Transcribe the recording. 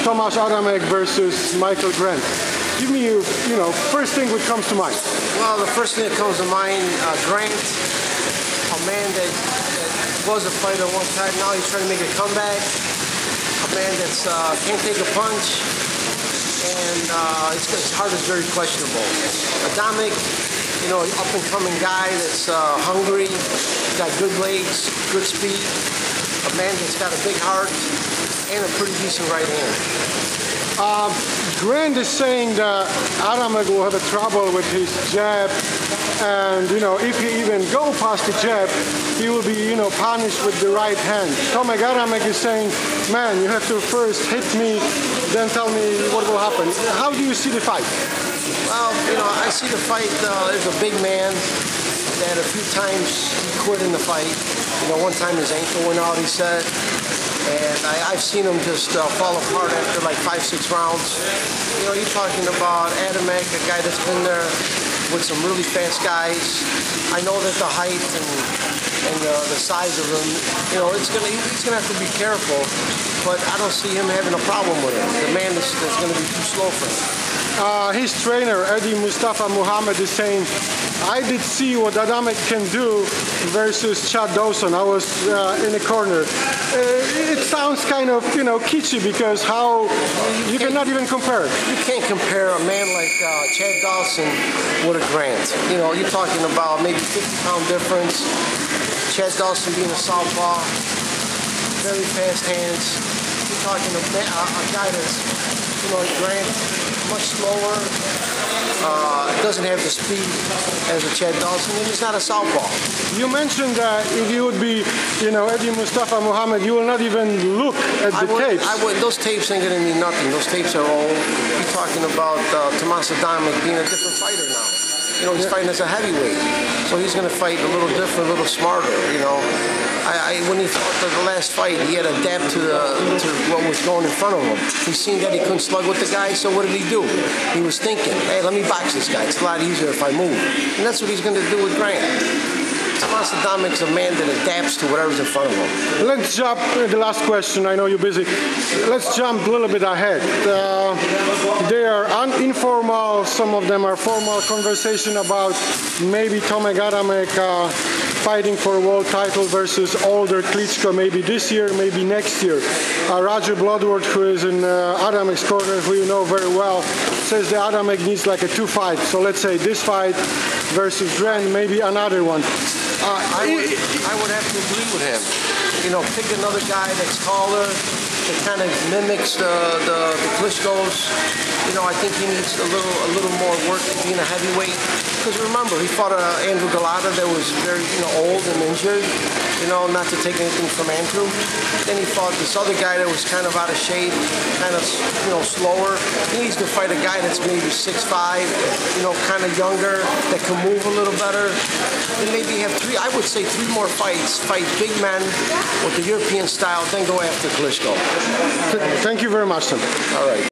Tomasz Adamek versus Michael Grant. Give me, first thing what comes to mind. Well, the first thing that comes to mind, Grant, a man that was a fighter one time, now he's trying to make a comeback. A man that can't take a punch, and his heart is very questionable. Adamek, up-and-coming guy that's hungry, got good legs, good speed, a man that's got a big heart, and a pretty decent right hand. Grant is saying that Adamek will have a trouble with his jab, and if he even go past the jab, he will be punished with the right hand. Tomasz Adamek is saying, man, you have to first hit me, then tell me what will happen. How do you see the fight? Well, I see the fight. There's a big man that a few times he quit in the fight. One time his ankle went out, he said. And I've seen him just fall apart after like 5-6 rounds. You're talking about Adamek, a guy that's been there with some really fast guys. I know that the height and the size of him, he's gonna have to be careful. But I don't see him having a problem with it. The man is going to be too slow for him. His trainer, Eddie Mustafa Muhammad, is saying, I did see what Adamek can do versus Chad Dawson. I was in the corner. It sounds kind of, kitschy because you cannot even compare it. You can't compare a man like Chad Dawson with a Grant. You're talking about maybe 50-pound difference. Chad Dawson being a southpaw, very fast hands. You're talking a guy that's, Grant, much slower, doesn't have the speed as a Chad Dawson, and he's not a southpaw. You mentioned that if you would be, Eddie Mustafa Muhammad, you will not even look at the tapes. Those tapes ain't going to mean nothing. Those tapes are old. You're talking about Tomasz Adamek being a different fighter now. He's fighting as a heavyweight, so he's going to fight a little different, a little smarter. When he fought the last fight, he had to adapt to what was going in front of him. He seen that he couldn't slug with the guy, so what did he do? He was thinking, hey, let me box this guy. It's a lot easier if I move. And that's what he's going to do with Grant. Tomasz Adamek's a man that adapts to whatever's in front of him. Let's jump the last question. I know you're busy. Let's jump a little bit ahead. They are informal. Some of them are formal conversation about maybe Tomasz Adamek fighting for a world title versus older Klitschko, maybe this year, maybe next year. Roger Bloodworth, who is in Adamek's corner, who you know very well, says that Adamek needs like a 2 fight. So let's say this fight versus Grant, maybe another one. I would have to agree with him. Pick another guy that's taller, that kind of mimics the Klitschko's. I think he needs a little more work being a heavyweight. Because remember, he fought Andrew Golota that was very old and injured. Not to take anything from Andrew. Then he fought this other guy that was kind of out of shape, kind of slower. He needs to fight a guy that's maybe 6'5", kind of younger, that can move a little better. And maybe have I would say three more fights. Fight big men with the European style, then go after Klitschko. Thank you very much, Sam. All right.